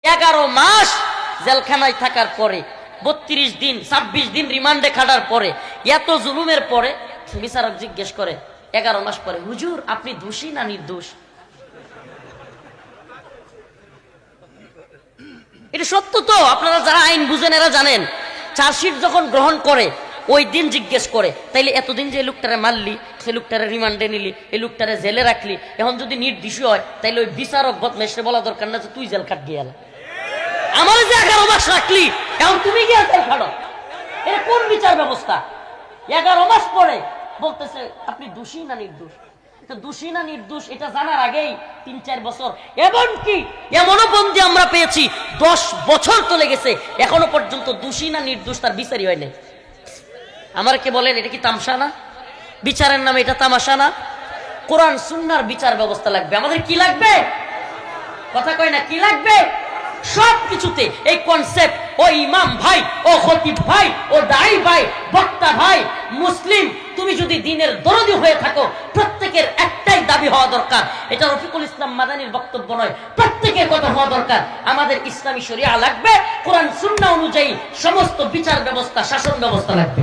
11 মাস জেলখানায় থাকার পরে 32 দিন 26 দিন রিমান্ডে খাটার পরে এত জুলুমের পরে বিচারক জিজ্ঞেস করে 11 মাস পরে, হুজুর আপনি দোষী না নির্দোষ? এটা সত্য তো, আপনারা যারা আইন বুঝেন এরা জানেন। চার্জশিট যখন গ্রহণ করে ওই দিন জিজ্ঞেস করে, তাইলে এতদিন যে লোকটারে মারলি, সে লোকটারে রিমান্ডে নিলি, এই লোকটারে জেলে রাখলি, এখন যদি নির্দোষী হয় তাইলে ওই বিচারক বদমেশে বলা দরকার না যে তুই জেল খাট গিয়ে আমার যে 11 মাস রাখলি এখন তুমি গিয়ে জেল খাটো। এটা কোন বিচার ব্যবস্থা? 11 মাস পরে বলতেছে আপনি দোষী না নির্দোষ। দোষী না নির্দোষ এটা জানার আগেই 3-4 বছর, এমনকি এমনও বন্দি আমরা পেয়েছি 10 বছর চলে গেছে, এখনো পর্যন্ত দোষী না নির্দোষ তার বিচারই হয় নাই। আমার কে বলেন এটা কি তামসা না? বিচারের নামে এটা তামাশা না? কোরআন সুন্নাহর বিচার ব্যবস্থা লাগবে। আমাদের কি লাগবে? কথা কয় না, কি লাগবে? সব কিছুতে এই কনসেপ্ট, ও ইমাম ভাই, ও খতিব ভাই, ও দাঈ ভাই, বক্তা ভাই, মুসলিম তুমি যদি দ্বীনের দরদি হয়ে থাকো, প্রত্যেকের একটাই দাবি হওয়া দরকার, এটা রফিকুল ইসলাম মাদানির বক্তব্য নয়, প্রত্যেকের কথা হওয়া দরকার, আমাদের ইসলামী শরিয়া লাগবে, কোরআন সুন্নাহ অনুযায়ী সমস্ত বিচার ব্যবস্থা, শাসন ব্যবস্থা লাগবে।